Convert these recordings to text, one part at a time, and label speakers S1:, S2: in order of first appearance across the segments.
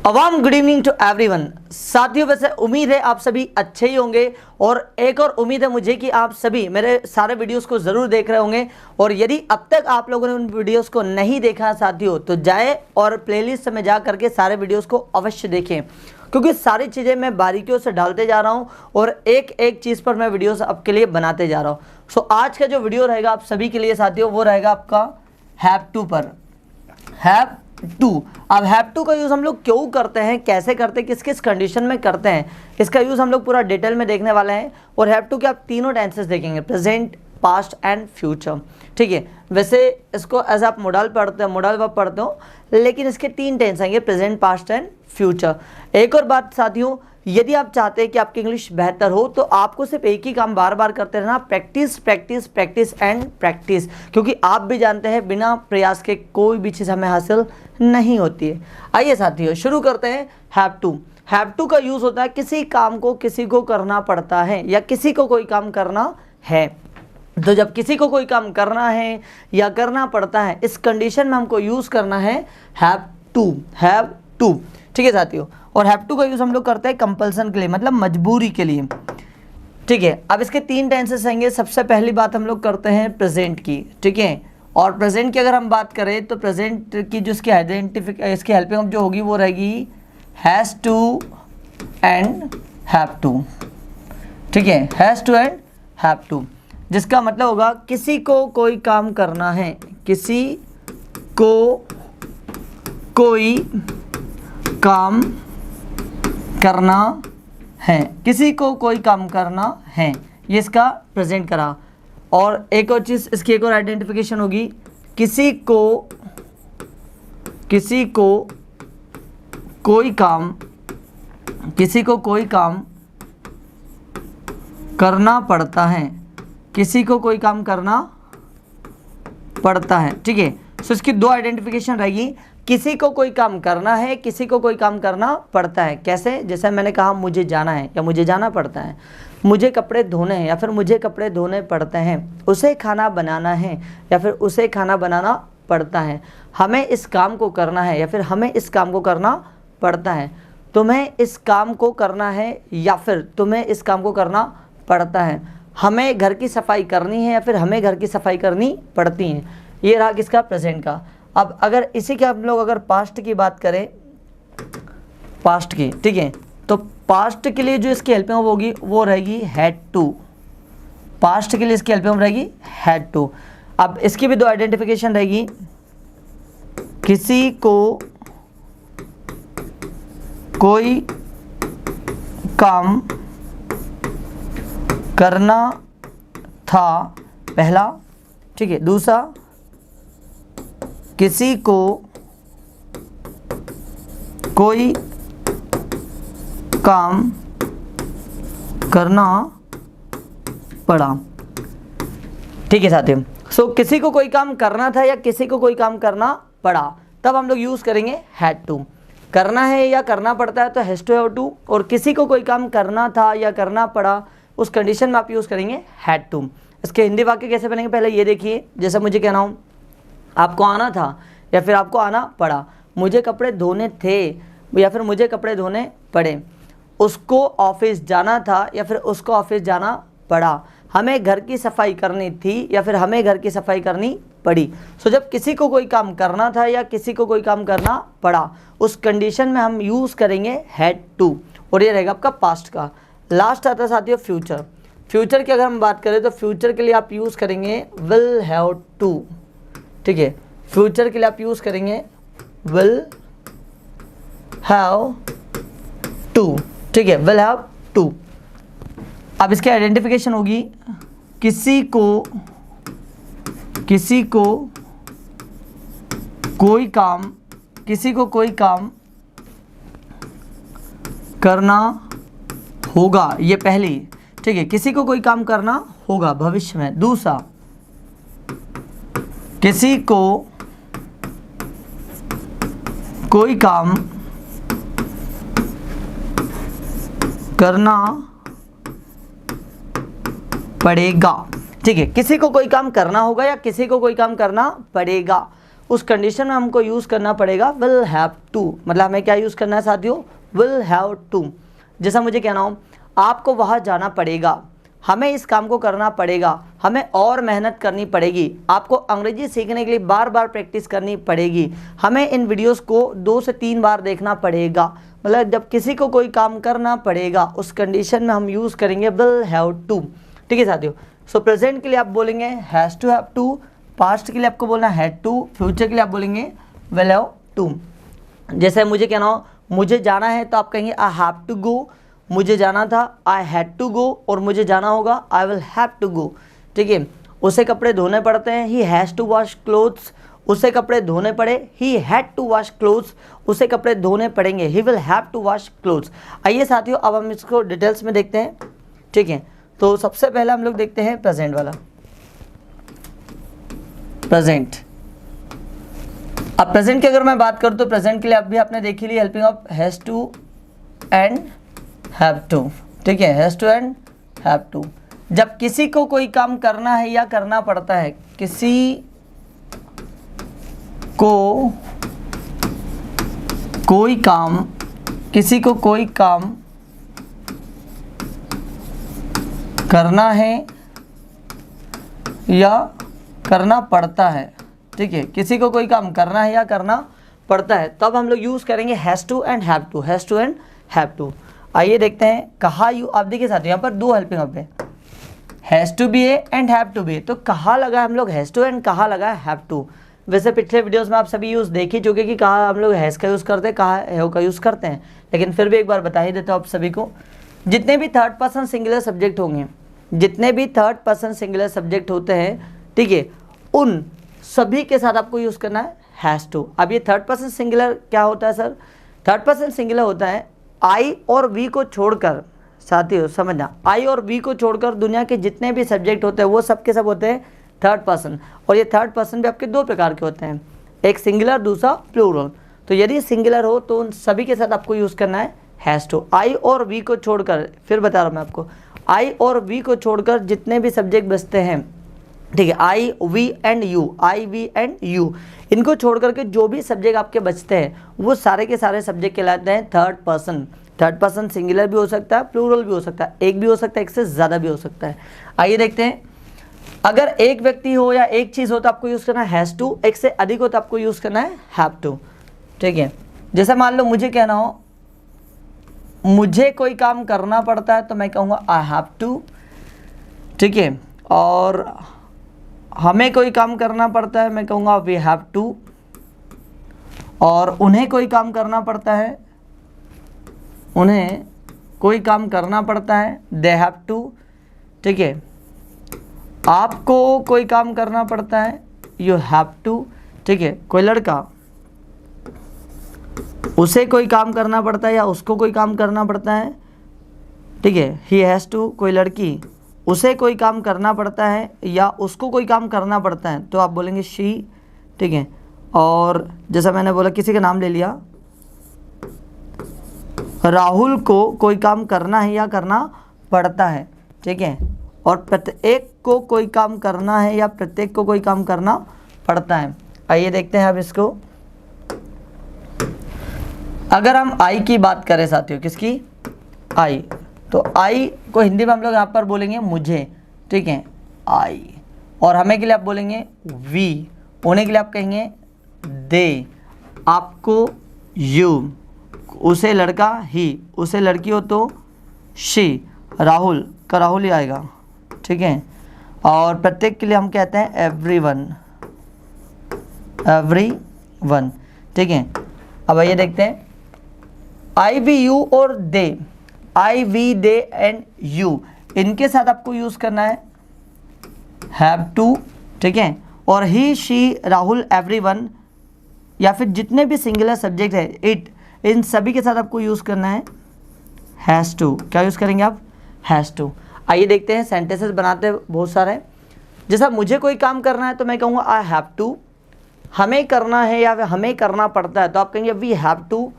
S1: Awam good evening to everyone. साथियों, वैसे उम्मीद है आप सभी अच्छे ही होंगे और एक और उम्मीद है मुझे कि आप सभी मेरे सारे वीडियोस को ज़रूर देख रहे होंगे। और यदि अब तक आप लोगों ने उन वीडियोस को नहीं देखा साथियों, तो जाए और प्लेलिस्ट में जा करके सारे वीडियोस को अवश्य देखें, क्योंकि सारी चीज़ें मैं बारीकियों से डालते जा रहा हूँ और एक एक चीज़ पर मैं वीडियोस आपके लिए बनाते जा रहा हूँ। सो आज का जो वीडियो रहेगा आप सभी के लिए साथियों, वो रहेगा आपका हैव टू पर। Have to. अब हैव टू का यूज़ हम लोग क्यों करते हैं, कैसे करते हैं, किस किस कंडीशन में करते हैं, इसका यूज़ हम लोग पूरा डिटेल में देखने वाले हैं। और हैव टू के आप तीनों टेंसेस देखेंगे, प्रेजेंट, पास्ट एंड फ्यूचर। ठीक है, वैसे इसको एज आप मोडल पढ़ते हो, मोडल वर्ब पढ़ते हो, लेकिन इसके तीन टेंस आएंगे, प्रेजेंट, पास्ट एंड फ्यूचर। एक और बात साथियों, यदि आप चाहते हैं कि आपकी इंग्लिश बेहतर हो तो आपको सिर्फ एक ही काम बार बार करते रहना, practice practice practice and practice, क्योंकि आप भी जानते हैं बिना प्रयास के कोई भी चीज़ हमें हासिल नहीं होती है। आइए साथियों शुरू करते हैं। Have to. हैव टू का यूज़ होता है किसी काम को किसी को करना पड़ता है या किसी को कोई काम करना है। तो जब किसी को कोई काम करना है या करना पड़ता है, इस कंडीशन में हमको यूज़ करना है हैव टू। हैव टू, ठीक है साथियों। और हैव टू का यूज़ हम लोग करते हैं कंपल्सन के लिए, मतलब मजबूरी के लिए। ठीक है, अब इसके तीन टेंसेस आएंगे। सबसे पहली बात हम लोग करते हैं प्रेजेंट की। ठीक है, और प्रेजेंट की अगर हम बात करें तो प्रेजेंट की जो इसकी हेल्पिंग जो होगी वो रहेगी has to and have to. ठीक है, has to and have to, जिसका मतलब होगा किसी को कोई काम करना है, किसी को कोई काम करना है, किसी को कोई काम करना है, ये इसका प्रेजेंट करा। और एक और चीज़, इसकी एक और आइडेंटिफिकेशन होगी, किसी को कोई काम, किसी को कोई काम करना पड़ता है, किसी को कोई काम करना पड़ता है। ठीक है, सो इसकी दो आइडेंटिफिकेशन रहेगी, किसी को कोई काम करना है, किसी को कोई काम करना पड़ता है। कैसे? जैसे मैंने कहा मुझे जाना है या मुझे जाना पड़ता है, मुझे कपड़े धोने हैं या फिर मुझे कपड़े धोने पड़ते हैं, उसे खाना बनाना है या फिर उसे खाना बनाना पड़ता है, हमें इस काम को करना है या फिर हमें इस काम को करना पड़ता है, तुम्हें इस काम को करना है या फिर तुम्हें इस काम को करना पड़ता है, हमें घर की सफाई करनी है या फिर हमें घर की सफाई करनी पड़ती है। ये रहा किसका? प्रेजेंट का। अब अगर इसी के हम लोग अगर पास्ट की बात करें, पास्ट की, ठीक है, तो पास्ट के लिए जो इसकी हेल्पिंग होगी वो रहेगी हैड टू। पास्ट के लिए इसकी हेल्पिंग रहेगी हैड टू। अब इसकी भी दो आइडेंटिफिकेशन रहेगी, किसी को कोई काम करना था, पहला। ठीक है, दूसरा, किसी को कोई काम करना पड़ा। ठीक है साथियों, सो किसी को कोई काम करना था या किसी को कोई काम करना पड़ा, तब हम लोग यूज़ करेंगे हैड टू। करना है या करना पड़ता है तो हैज़ टू, हैव टू, और किसी को कोई काम करना था या करना पड़ा, उस कंडीशन में आप यूज़ करेंगे हैड टू। इसके हिंदी वाक्य कैसे बनेंगे पहले ये देखिए। जैसे मुझे कहना हूँ आपको आना था या फिर आपको आना पड़ा, मुझे कपड़े धोने थे या फिर मुझे कपड़े धोने पड़े, उसको ऑफिस जाना था या फिर उसको ऑफिस जाना पड़ा, हमें घर की सफाई करनी थी या फिर हमें घर की सफाई करनी पड़ी। सो जब किसी को कोई काम करना था या किसी को कोई काम करना पड़ा, उस कंडीशन में हम यूज़ करेंगे हैड टू, और ये रहेगा आपका पास्ट का। लास्ट आता है साथियों फ्यूचर। फ्यूचर की अगर हम बात करें तो फ्यूचर के लिए आप यूज़ करेंगे विल हैव टू। ठीक है, फ्यूचर के लिए आप यूज़ करेंगे विल हैव टू। ठीक है, विल हैव टू। अब इसकी आइडेंटिफिकेशन होगी, किसी को कोई काम, किसी को कोई काम करना होगा, ये पहली। ठीक है, किसी को कोई काम करना होगा भविष्य में। दूसरा, किसी को कोई काम करना पड़ेगा। ठीक है, किसी को कोई काम करना होगा या किसी को कोई काम करना पड़ेगा, उस कंडीशन में हमको यूज़ करना पड़ेगा विल हैव टू। मतलब हमें क्या यूज़ करना है साथियों, विल हैव टू। जैसा मुझे कहना हो आपको वहाँ जाना पड़ेगा, हमें इस काम को करना पड़ेगा, हमें और मेहनत करनी पड़ेगी, आपको अंग्रेजी सीखने के लिए बार बार प्रैक्टिस करनी पड़ेगी, हमें इन वीडियोस को 2 से 3 बार देखना पड़ेगा। मतलब जब किसी को कोई काम करना पड़ेगा उस कंडीशन में हम यूज़ करेंगे विल हैव टू। ठीक है साथियों। सो प्रेजेंट के लिए आप बोलेंगे has to have to, past के लिए आपको बोलना हैड टू, फ्यूचर के लिए आप बोलेंगे विल हैव टू। जैसे मुझे कहना हो मुझे जाना है तो आप कहेंगे आई हैव टू गो, मुझे जाना था आई हैड टू गो, और मुझे जाना होगा I will have to go. ठीक है। उसे कपड़े धोने पड़ते हैं, he has to wash clothes, उसे कपड़े धोने पड़े, he had to wash clothes, उसे कपड़े धोने पड़ेंगे, he will have to wash clothes. आइए साथियों अब हम इसको डिटेल्स में देखते हैं। ठीक है। तो सबसे पहले हम लोग देखते हैं प्रेजेंट वाला, प्रेजेंट। अब प्रेजेंट की अगर मैं बात करूँ तो प्रेजेंट के लिए अभी आपने देखी ली helping of has to and have to. ठीक है, has to and have to. जब किसी को कोई काम करना है या करना पड़ता है, किसी को कोई काम, किसी को कोई काम करना है या करना पड़ता है। ठीक है, किसी को कोई काम करना है या करना पड़ता है, तब हम लोग यूज़ करेंगे has to and have to, has to and have to. आइए देखते हैं कहा यू। आप देखिए साथियों यहाँ पर 2 हेल्पिंग ऑफ है, has to be a and have to be. तो कहा लगा हम लोग हैज़ टू एंड कहा लगा हैव टू। वैसे पिछले वीडियोस में आप सभी यूज़ देख ही चुके कि कहा हम लोग हैज़ का यूज़ करते हैं, कहा हैव का यूज़ करते हैं, लेकिन फिर भी एक बार बता ही देता हूँ आप सभी को। जितने भी थर्ड पर्सन सिंगुलर सब्जेक्ट होंगे, जितने भी थर्ड पर्सन सिंगुलर सब्जेक्ट होते हैं, ठीक है, उन सभी के साथ आपको यूज़ करना है हैज़ टू। अब ये थर्ड पर्सन सिंगुलर क्या होता है सर? थर्ड पर्सन सिंगुलर होता है आई और वी को छोड़कर, साथियों समझना, आई और वी को छोड़कर दुनिया के जितने भी सब्जेक्ट होते हैं वो सब के सब होते हैं थर्ड पर्सन। और ये थर्ड पर्सन भी आपके 2 प्रकार के होते हैं, एक सिंगुलर दूसरा प्लूरल। तो यदि सिंगुलर हो तो उन सभी के साथ आपको यूज़ करना है हैज़ टू। आई और वी को छोड़कर, फिर बता रहा हूँ मैं आपको, आई और वी को छोड़कर जितने भी सब्जेक्ट बचते हैं, ठीक है, I we and you, I we and you, इनको छोड़ करके जो भी सब्जेक्ट आपके बचते हैं वो सारे के सारे सब्जेक्ट कहलाते हैं third person. Third person singular भी हो सकता है, प्लूरल भी हो सकता है, एक भी हो सकता है, एक से ज़्यादा भी हो सकता है। आइए देखते हैं, अगर एक व्यक्ति हो या एक चीज़ हो तो आपको यूज़ करना है हैज़ टू, एक से अधिक हो तो आपको यूज़ करना है हैव टू। ठीक है, जैसे मान लो मुझे कहना हो मुझे कोई काम करना पड़ता है तो मैं कहूँगा आई हैव टू। ठीक है, और हमें कोई काम करना पड़ता है मैं कहूँगा वी हैव टू, और उन्हें कोई काम करना पड़ता है, उन्हें कोई काम करना पड़ता है दे हैव टू। ठीक है, आपको कोई काम करना पड़ता है यू हैव टू। ठीक है, कोई लड़का, उसे कोई काम करना पड़ता है या उसको कोई काम करना पड़ता है, ठीक है, ही हैज़ टू। कोई लड़की, उसे कोई काम करना पड़ता है या उसको कोई काम करना पड़ता है तो आप बोलेंगे शी। ठीक है, और जैसा मैंने बोला किसी का नाम ले लिया, राहुल को कोई काम करना है या करना पड़ता है। ठीक है, और प्रत्येक को कोई काम करना है या प्रत्येक को कोई काम करना पड़ता है। आइए देखते हैं अब इसको। अगर हम आई की बात करें साथियों, किसकी? आई, तो आई को हिंदी में हम लोग यहाँ पर बोलेंगे मुझे। ठीक है, आई, और हमें के लिए आप बोलेंगे वी, उन्हें के लिए आप कहेंगे दे, आपको यू, उसे लड़का ही, उसे लड़की हो तो शी, राहुल का राहुल ही आएगा। ठीक है, और प्रत्येक के लिए हम कहते हैं एवरीवन, एवरीवन। ठीक है, अब आइए देखते हैं आई वी यू और दे, आई वी दे एंड यू, इनके साथ आपको यूज़ करना है हैव टू। ठीक है, और ही शी राहुल एवरीवन, या फिर जितने भी सिंगुलर सब्जेक्ट है इट, इन सभी के साथ आपको यूज़ करना है हैज़ टू। क्या यूज़ करेंगे आप? Has to. आइए देखते हैं, सेंटेंसेस बनाते हैं बहुत सारे। जैसा मुझे कोई काम करना है तो मैं कहूँगा आई हैव टू, हमें करना है या हमें करना पड़ता है तो आप कहेंगे वी हैव टू,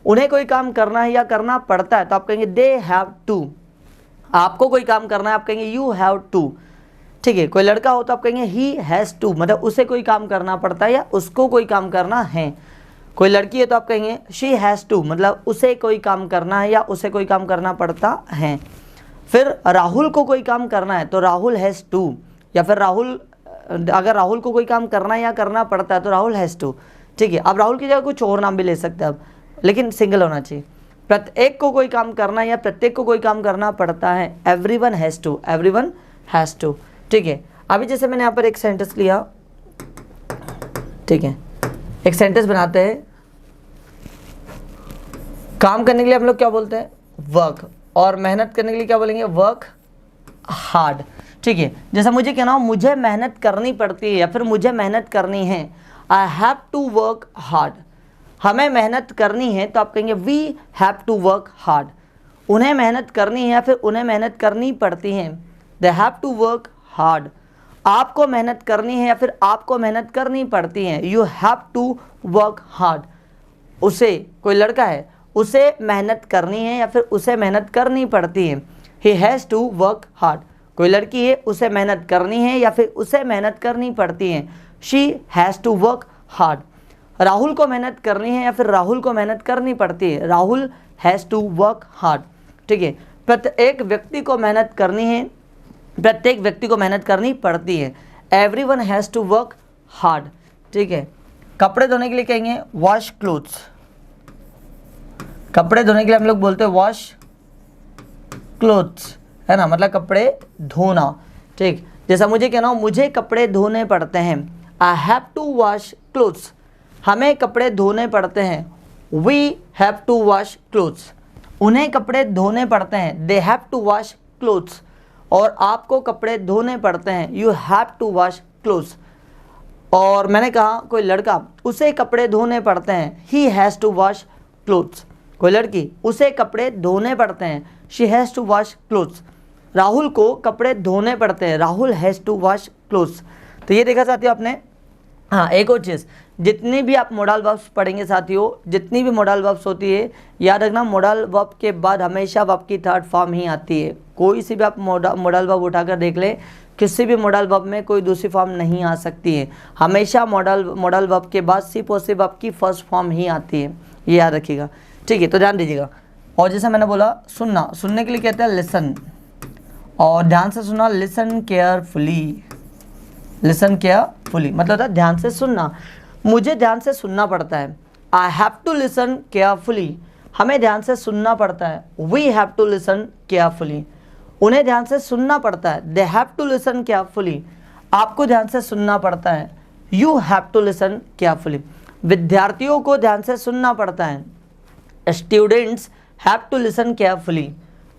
S1: उन्हें कोई काम करना है या करना पड़ता है तो आप कहेंगे दे हैव टू, आपको कोई काम करना है आप कहेंगे यू हैव टू। ठीक है। कोई लड़का हो तो आप कहेंगे ही हैज़ टू, मतलब उसे कोई काम करना पड़ता है या उसको कोई काम करना है। कोई लड़की है तो आप कहेंगे शी हैज़ टू, मतलब उसे कोई काम करना है या उसे कोई काम करना पड़ता है। फिर राहुल को कोई काम करना है तो राहुल हैज़ टू, या फिर अगर राहुल को कोई काम करना है या करना पड़ता है तो राहुल हैज़ टू, ठीक है। अब राहुल की जगह कुछ और नाम भी ले सकते हैं अब, लेकिन सिंगल होना चाहिए। प्रत्येक को कोई काम करना है या प्रत्येक को कोई काम करना पड़ता है, everyone has to, everyone has to, ठीक है। अभी जैसे मैंने यहाँ पर एक सेंटेंस लिया, ठीक है, एक सेंटेंस बनाते हैं। काम करने के लिए हम लोग क्या बोलते हैं? वर्क, और मेहनत करने के लिए क्या बोलेंगे? वर्क हार्ड, ठीक है। जैसा मुझे कहना हो मुझे मेहनत करनी पड़ती है या फिर मुझे मेहनत करनी है, I have to work hard, हमें मेहनत करनी है तो आप कहेंगे we have to work hard. उन्हें मेहनत करनी है या फिर उन्हें मेहनत करनी पड़ती है, they have to work hard. आपको मेहनत करनी है या फिर आपको मेहनत करनी पड़ती है, you have to work hard. उसे, कोई लड़का है, उसे मेहनत करनी है या फिर उसे मेहनत करनी पड़ती है, he has to work hard. कोई लड़की है, उसे मेहनत करनी है या फिर उसे मेहनत करनी पड़ती है, she has to work hard. Rahul को मेहनत करनी है या फिर राहुल को मेहनत करनी पड़ती है, Rahul has to work hard, ठीक है। प्रत्येक व्यक्ति को मेहनत करनी है, प्रत्येक व्यक्ति को मेहनत करनी पड़ती है, everyone has to work hard, ठीक है। कपड़े धोने के लिए कहेंगे वॉश क्लोथ्स, कपड़े धोने के लिए हम लोग बोलते हैं वॉश क्लोथ्स, है ना, मतलब कपड़े धोना, ठीक। जैसा मुझे कहना हो मुझे कपड़े धोने पड़ते हैं, I have to wash clothes, हमें कपड़े धोने पड़ते हैं, we have to wash clothes. उन्हें कपड़े धोने पड़ते हैं, they have to wash clothes. और आपको कपड़े धोने पड़ते हैं, you have to wash clothes. और मैंने कहा कोई लड़का, उसे कपड़े धोने पड़ते हैं, he has to wash clothes. कोई लड़की, उसे कपड़े धोने पड़ते हैं, she has to wash clothes. Rahul को कपड़े धोने पड़ते हैं, Rahul has to wash clothes. तो ये देखा साथियों आपने। हाँ, एक और चीज़, जितनी भी आप मोडल वर्ब्स पढ़ेंगे साथियों, जितनी भी मोडल वर्ब्स होती है, याद रखना मोडल वर्ब के बाद हमेशा वर्ब की थर्ड फॉर्म ही आती है। कोई सी भी आप मोडल वर्ब उठाकर देख ले, किसी भी मोडल वर्ब में कोई दूसरी फॉर्म नहीं आ सकती है, हमेशा मोडल वर्ब के बाद सी पॉसिटिव वर्ब की फर्स्ट फॉर्म ही आती है, ये याद रखिएगा, ठीक है। तो ध्यान दीजिएगा। और जैसे मैंने बोला सुनना, सुनने के लिए कहते हैं लिसन, और ध्यान से सुनना, लिसन केयरफुली, लिसन केयरफुली मतलब होता है ध्यान से सुनना। मुझे ध्यान से सुनना पड़ता है, I have to listen carefully, हमें ध्यान से सुनना पड़ता है, we have to listen carefully. उन्हें ध्यान से सुनना पड़ता है, they have to listen carefully. आपको ध्यान से सुनना पड़ता है, you have to listen carefully. विद्यार्थियों को ध्यान से सुनना पड़ता है, students have to listen carefully.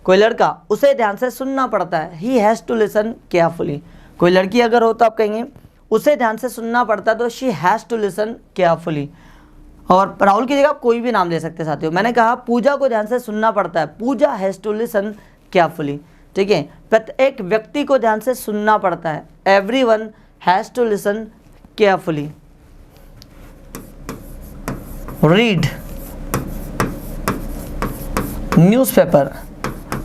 S1: कोई लड़का, उसे ध्यान से सुनना पड़ता है, he has to listen carefully. कोई लड़की अगर हो तो आप कहेंगे उसे ध्यान से सुनना पड़ता है तो she has to listen carefully. और राहुल की जगह आप कोई भी नाम ले सकते हैं साथियों। मैंने कहा पूजा को ध्यान से सुनना पड़ता है, पूजा हैज़ टू लिसन केयरफुली, ठीक है। प्रत्येक व्यक्ति को ध्यान से सुनना पड़ता है, everyone has to listen carefully. Read, newspaper,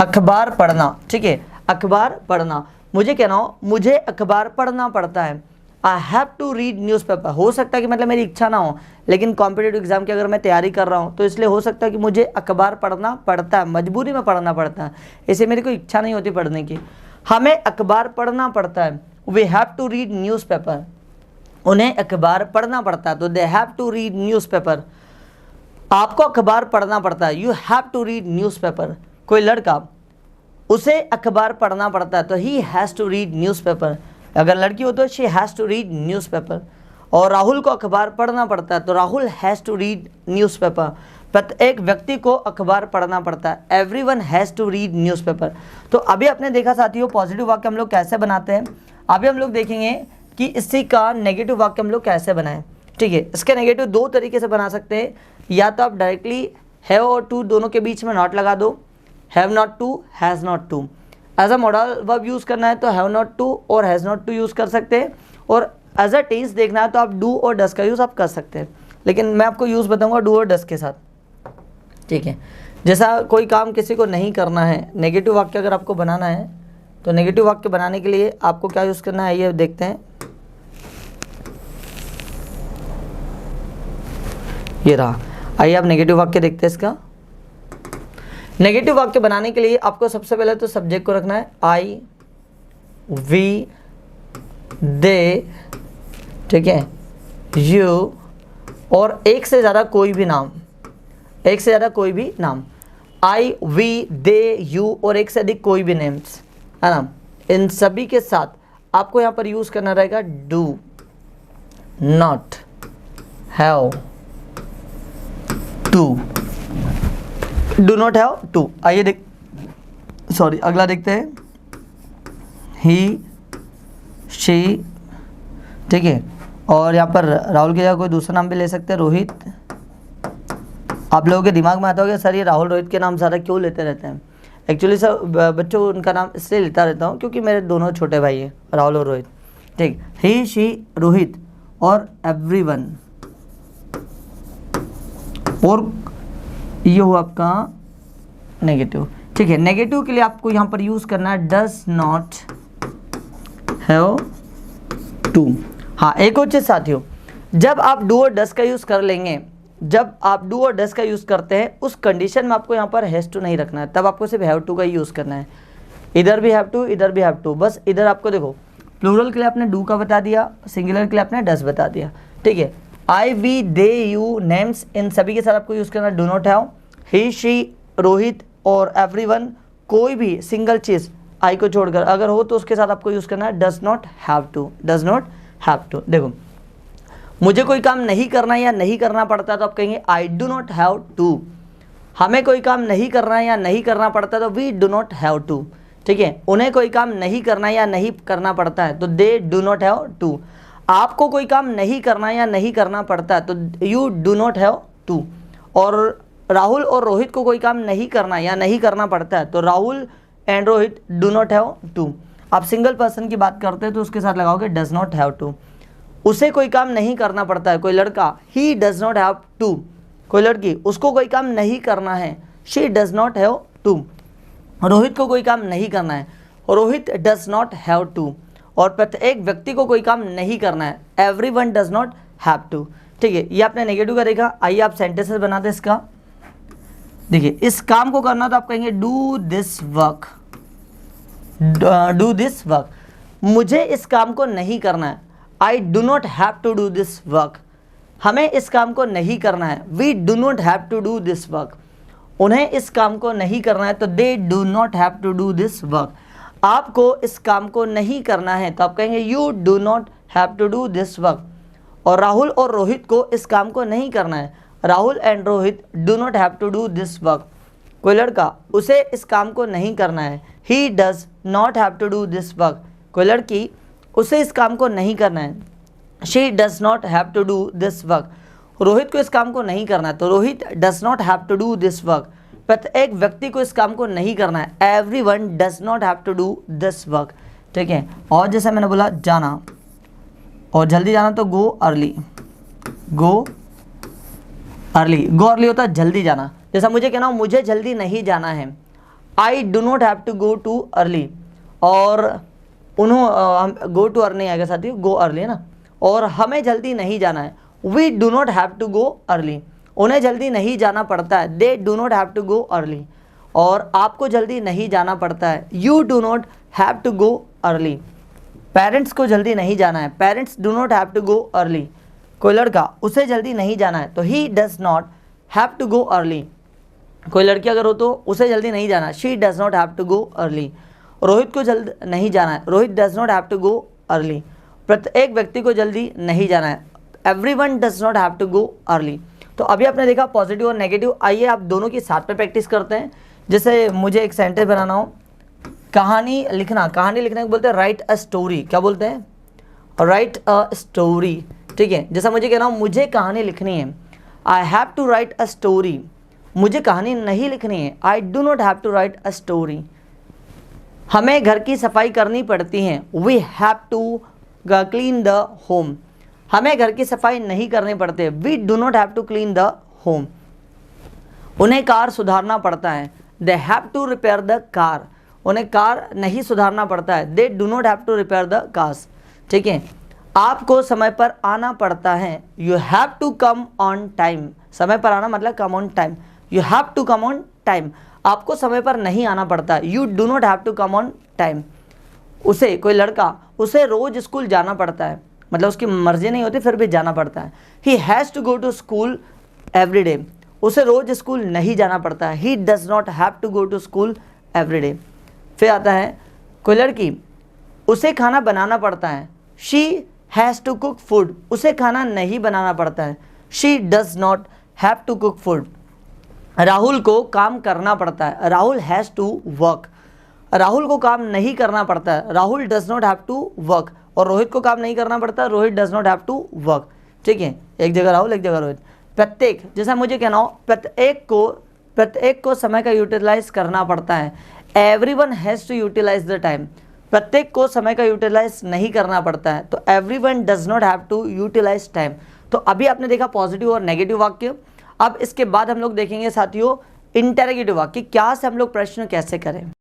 S1: अखबार पढ़ना, ठीक है, अखबार पढ़ना। मुझे कहना हो मुझे अखबार पढ़ना पड़ता है, I have to read newspaper. हो सकता है कि मतलब मेरी इच्छा ना हो, लेकिन कॉम्पिटिटिव एग्जाम की अगर मैं तैयारी कर रहा हूँ तो इसलिए हो सकता है कि मुझे अखबार पढ़ना पड़ता है, मजबूरी में पढ़ना पड़ता है, इसे मेरी कोई इच्छा नहीं होती पढ़ने की। हमें अखबार पढ़ना पड़ता है, we have to read newspaper. उन्हें अखबार पढ़ना पड़ता है तो they have to read newspaper. आपको अखबार पढ़ना पड़ता है, you have to read newspaper. कोई लड़का, उसे अखबार पढ़ना पड़ता है तो he has to read newspaper. अगर लड़की हो तो she has to read newspaper. और राहुल को अखबार पढ़ना पड़ता है तो Rahul has to read newspaper. प्रत्येक व्यक्ति को अखबार पढ़ना पड़ता है, everyone has to read newspaper. तो अभी आपने देखा साथियों पॉजिटिव वाक्य हम लोग कैसे बनाते हैं। अभी हम लोग देखेंगे कि इसी का नेगेटिव वाक्य हम लोग कैसे बनाएं, ठीक है। इसके नेगेटिव दो तरीके से बना सकते हैं, या तो आप डायरेक्टली हैव और टू दोनों के बीच में नॉट लगा दो, have not to, has not to. As a modal verb use करना है तो हैव नॉट टू और हैज़ नॉट टू यूज़ कर सकते हैं, और एज अ टेंस देखना है तो आप डू और डस का यूज़ आप कर सकते हैं, लेकिन मैं आपको यूज़ बताऊंगा डू और डस के साथ, ठीक है। जैसा कोई काम किसी को नहीं करना है, नेगेटिव वाक्य अगर आपको बनाना है तो नेगेटिव वाक्य बनाने के लिए आपको क्या यूज़ करना है, ये देखते हैं। ये रहा, आइए आप नेगेटिव वाक्य देखते हैं इसका। नेगेटिव वाक्य बनाने के लिए आपको सबसे पहले तो सब्जेक्ट को रखना है आई, वी, दे, ठीक है, यू, और एक से ज़्यादा कोई भी नाम, एक से ज़्यादा कोई भी नाम, आई, वी, दे, यू और एक से अधिक कोई भी नेम्स, है ना। इन सभी के साथ आपको यहाँ पर यूज़ करना रहेगा do not have to, do not have to. आइए अगला देखते हैं, ही, शी, ठीक है, और यहाँ पर राहुल की जगह कोई दूसरा नाम भी ले सकते हैं, रोहित। आप लोगों के दिमाग में आता होगा सर ये राहुल रोहित के नाम ज़्यादा क्यों लेते रहते हैं। एक्चुअली सर बच्चों उनका नाम इसलिए लेता रहता हूँ क्योंकि मेरे दोनों छोटे भाई हैं, राहुल और रोहित, ठीक। ही, शी, रोहित और एवरीवन, और ये हुआ आपका नेगेटिव, ठीक है। नेगेटिव के लिए आपको यहाँ पर यूज़ करना है डज नॉट हैव टू। हाँ, एक और चीज़ साथियों, जब आप डू और डस का यूज़ कर लेंगे, जब आप डू और डस का यूज़ करते हैं उस कंडीशन में आपको यहाँ पर हैज़ टू नहीं रखना है, तब आपको सिर्फ हैव टू का ही यूज़ करना है। इधर भी हैव टू, इधर भी हैव टू, बस इधर आपको देखो प्लूरल के लिए आपने डू का बता दिया, सिंगुलर के लिए आपने डस बता दिया, ठीक है। I, we, they, you, names, इन सभी के साथ आपको यूज़ करना है do not have. He, she, Rohit और एवरीवन, कोई भी सिंगल चीज़ आई को छोड़कर अगर हो तो उसके साथ आपको यूज़ करना है does not have to, does not have to. देखो मुझे कोई काम नहीं करना या नहीं करना पड़ता तो आप कहेंगे I do not have to. हमें कोई काम नहीं करना या नहीं करना पड़ता तो we do not have to, ठीक है। उन्हें कोई काम नहीं करना या नहीं करना पड़ता है तो they do not have to. आपको कोई काम नहीं करना या नहीं करना पड़ता है तो you do not have to. और राहुल और रोहित को कोई काम नहीं करना या नहीं करना पड़ता है तो Rahul and Rohit do not have to. आप सिंगल पर्सन की बात करते हैं तो उसके साथ लगाओगे डज नॉट हैव टू। उसे कोई काम नहीं करना पड़ता है, कोई लड़का he does not have to, कोई लड़की उसको कोई काम नहीं करना है she does not have to. Rohit को कोई काम नहीं करना है Rohit does not have to. और प्रत्येक व्यक्ति को कोई काम नहीं करना है everyone does not have to, ठीक है। ये आपने नेगेटिव का देखा। आइए आप सेंटेंसेस बनाते हैं इसका। देखिए इस काम को करना तो आप कहेंगे do this work, do this work. मुझे इस काम को नहीं करना है I do not have to do this work. हमें इस काम को नहीं करना है we do not have to do this work. उन्हें इस काम को नहीं करना है तो they do not have to do this work. आपको इस काम को नहीं करना है तो आप कहेंगे you do not have to do this work. और राहुल और रोहित को इस काम को नहीं करना है Rahul and Rohit do not have to do this work. कोई लड़का उसे इस काम को नहीं करना है he does not have to do this work. कोई लड़की उसे इस काम को नहीं करना है she does not have to do this work. Rohit को इस काम को नहीं करना है तो Rohit does not have to do this work. प्रत्येक व्यक्ति को इस काम को नहीं करना है everyone does not have to do this work, ठीक है। और जैसा मैंने बोला जाना और जल्दी जाना तो गो अर्ली, गो अर्ली। गो अर्ली होता है जल्दी जाना। जैसा मुझे कहना हो मुझे जल्दी नहीं जाना है I do not have to go too early. और गो टू अर्ली आएगा साथियों, गो अर्ली है ना। और हमें जल्दी नहीं जाना है we do not have to go early. उन्हें जल्दी नहीं जाना पड़ता है they do not have to go early. और आपको जल्दी नहीं जाना पड़ता है you do not have to go early. Parents को जल्दी नहीं जाना है parents do not have to go early. कोई लड़का उसे जल्दी नहीं जाना है तो he does not have to go early. कोई लड़की अगर हो तो उसे जल्दी नहीं जाना she does not have to go early. Rohit को जल्द नहीं जाना है Rohit does not have to go early. प्रत्येक व्यक्ति को जल्दी नहीं जाना है everyone does not have to go early. तो अभी आपने देखा पॉजिटिव और नेगेटिव। आइए आप दोनों की साथ में प्रैक्टिस करते हैं। जैसे मुझे एक सेंटेंस बनाना हो, कहानी लिखना, कहानी लिखने को बोलते हैं राइट अ स्टोरी। क्या बोलते हैं? राइट अ स्टोरी, ठीक है। जैसा मुझे कहना हो मुझे कहानी लिखनी है I have to write a story. मुझे कहानी नहीं लिखनी है I do not have to write a story. हमें घर की सफाई करनी पड़ती है we have to clean the home. हमें घर की सफाई नहीं करनी पड़ती we do not have to clean the home. उन्हें कार सुधारना पड़ता है they have to repair the car. उन्हें कार नहीं सुधारना पड़ता है, they do not have to repair the cars. ठीक है, आपको समय पर आना पड़ता है, you have to come on time. समय पर आना मतलब come on time, you have to come on time. आपको समय पर नहीं आना पड़ता, you do not have to come on time. उसे, कोई लड़का, उसे रोज स्कूल जाना पड़ता है, मतलब उसकी मर्जी नहीं होती फिर भी जाना पड़ता है। He has to go to school every day. उसे रोज स्कूल नहीं जाना पड़ता है, he does not have to go to school every day. फिर आता है कोई लड़की, उसे खाना बनाना पड़ता है, she has to cook food. उसे खाना नहीं बनाना पड़ता है, she does not have to cook food. Rahul को काम करना पड़ता है, Rahul has to work. Rahul को काम नहीं करना पड़ता है, Rahul does not have to work. और रोहित को काम नहीं करना पड़ता, Rohit does not have to work. ठीक है, एक जगह राहुल एक जगह रोहित। प्रत्येक, जैसा मुझे कहना हो, प्रत्येक को समय का यूटिलाइज करना पड़ता है, everyone has to utilise the time. प्रत्येक को समय का यूटिलाइज नहीं करना पड़ता है, तो everyone does not have to utilise time. तो अभी आपने देखा पॉजिटिव और नेगेटिव वाक्य। अब इसके बाद हम लोग देखेंगे साथियों इंटरोगेटिव वाक्य, क्या से हम लोग प्रश्न कैसे करें।